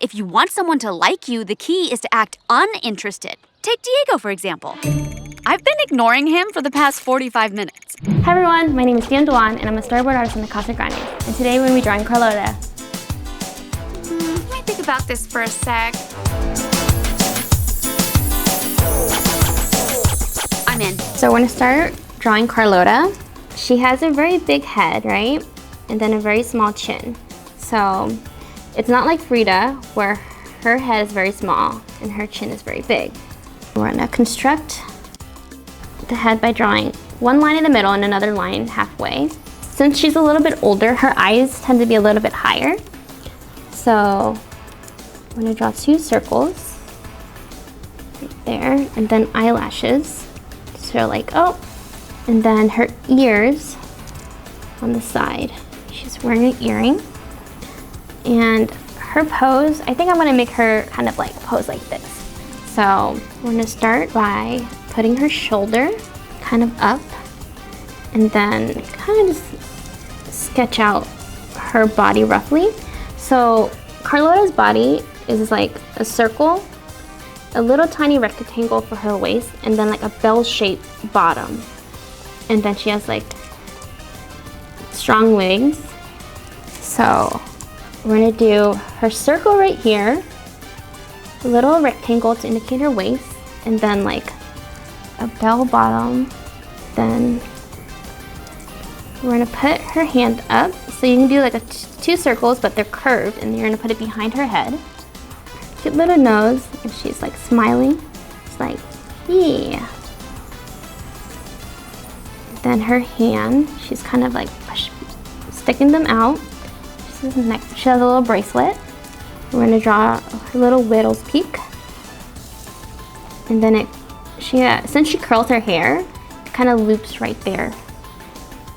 If you want someone to like you, the key is to act uninterested. Take Diego, for example. I've been ignoring him for the past 45 minutes. Hi everyone, my name is Diem Doan and I'm a storyboard artist in the Casagrandes. And today we're going to be drawing Carlota. Let me think about this for a sec. I'm in. So we're going to start drawing Carlota. She has a very big head, right? And then a very small chin. So it's not like Frida, where her head is very small and her chin is very big. We're going to construct the head by drawing one line in the middle and another line halfway. Since she's a little bit older, her eyes tend to be a little bit higher. So I'm going to draw 2 circles right there, and then eyelashes. So like, oh, and then her ears on the side. She's wearing an earring. And her pose, I think I'm gonna make her kind of like pose like this. So we're gonna start by putting her shoulder kind of up and then kind of just sketch out her body roughly. So Carlota's body is like a circle, a little tiny rectangle for her waist, and then like a bell-shaped bottom. And then she has like strong wings. So we're gonna do her circle right here, a little rectangle to indicate her waist, and then like a bell bottom. Then we're gonna put her hand up. So you can do like 2 circles, but they're curved, and you're gonna put it behind her head. Cute little nose, and she's like smiling. It's like, yeah. Then her hand, she's kind of like sticking them out. She has a little bracelet. We're gonna draw her little widow's peak. And then since she curls her hair, it kind of loops right there.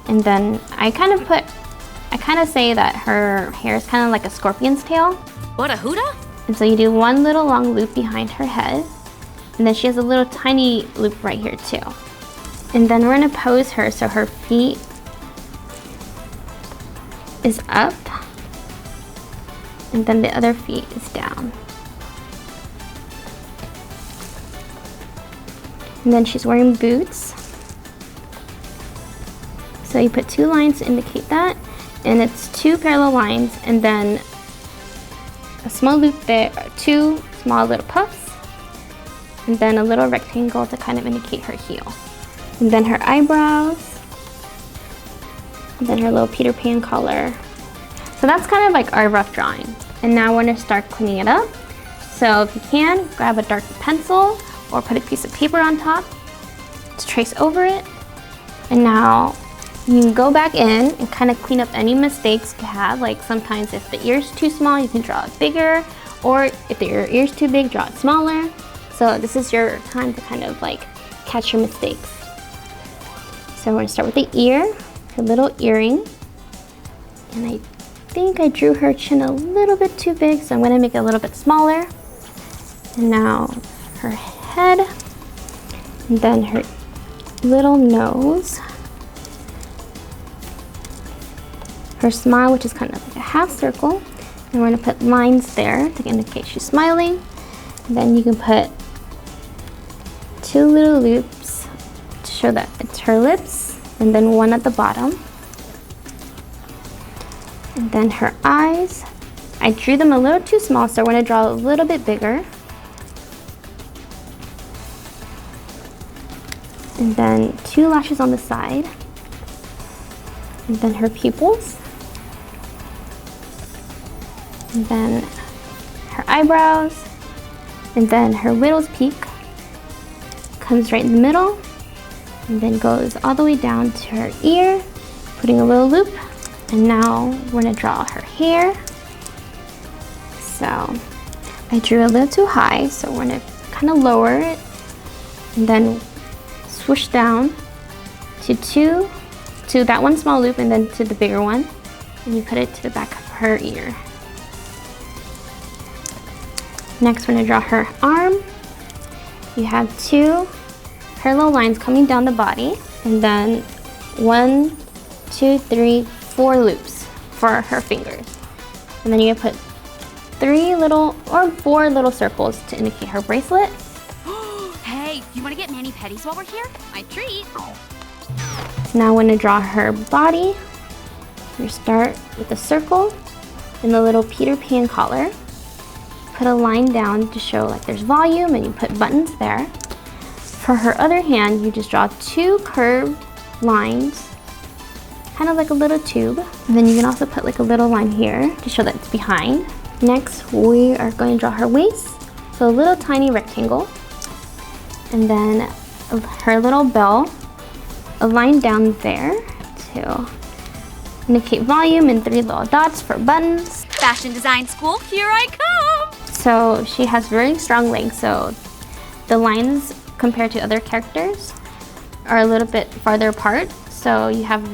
And then I kind of say that her hair is kind of like a scorpion's tail. What a hooda? And so you do one little long loop behind her head. And then she has a little tiny loop right here too. And then we're gonna pose her so her feet is up. And then the other feet is down. And then she's wearing boots. So you put 2 lines to indicate that. And it's 2 parallel lines and then a small loop there, 2 small little puffs. And then a little rectangle to kind of indicate her heel. And then her eyebrows. And then her little Peter Pan collar. So that's kind of like our rough drawing. And now we're gonna start cleaning it up. So if you can, grab a dark pencil or put a piece of paper on top to trace over it. And now you can go back in and kind of clean up any mistakes you have. Like sometimes if the ear's too small, you can draw it bigger. Or if your ear's too big, draw it smaller. So this is your time to kind of like catch your mistakes. So we're gonna start with the ear, her little earring. And I think I drew her chin a little bit too big, so I'm gonna make it a little bit smaller. And now her head, and then her little nose. Her smile, which is kind of like a half circle. And we're gonna put lines there to indicate she's smiling. And then you can put 2 little loops to show that it's her lips, and then 1 at the bottom. And then her eyes, I drew them a little too small, so we're gonna draw a little bit bigger. And then 2 lashes on the side. And then her pupils. And then her eyebrows. And then her widow's peak comes right in the middle. And then goes all the way down to her ear, putting a little loop. And now we're gonna draw her hair. So I drew a little too high, so we're gonna kind of lower it and then swoosh down to that one small loop and then to the bigger one. And you put it to the back of her ear. Next, we're gonna draw her arm. You have 2 parallel lines coming down the body, and then 1, 2, 3, 4 loops for her fingers. And then you put 3 little or 4 little circles to indicate her bracelet. Hey, you want to get mani-pedis while we're here? My treat. Now I want to draw her body. You start with a circle and the little Peter Pan collar. Put a line down to show like there's volume, and you put buttons there. For her other hand, you just draw 2 curved lines, kind of like a little tube. And then you can also put like a little line here to show that it's behind. Next, we are going to draw her waist. So a little tiny rectangle. And then her little bell, a line down there to indicate volume, and 3 little dots for buttons. Fashion design school, here I come! So she has very strong legs, so the lines compared to other characters are a little bit farther apart. So you have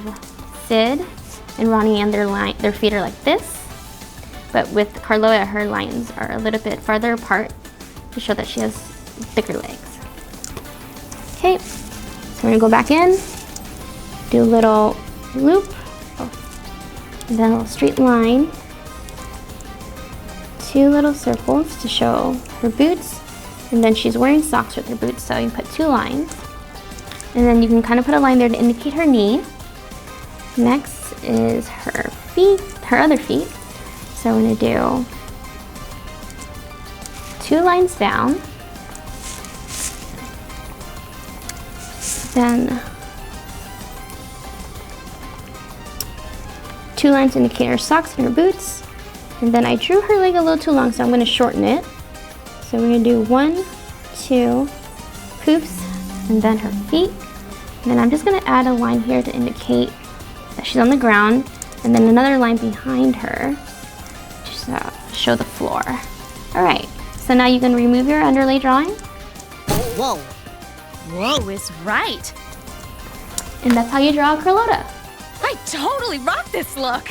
Sid and Ronnie, and their feet are like this. But with Carlota, her lines are a little bit farther apart to show that she has thicker legs. Okay, so we're gonna go back in, do a little loop, and then a little straight line, 2 little circles to show her boots, and then she's wearing socks with her boots, so you put 2 lines. And then you can kind of put a line there to indicate her knee. Next is her feet, her other feet. So I'm gonna do 2 lines down, then 2 lines to indicate her socks and her boots. And then I drew her leg a little too long, so I'm gonna shorten it. So we're gonna do 1, 2 poofs, and then her feet. And then I'm just gonna add a line here to indicate that she's on the ground, and then another line behind her to show the floor. All right, so now you can remove your underlay drawing. Whoa. Whoa is right. And that's how you draw a Carlota. I totally rock this look.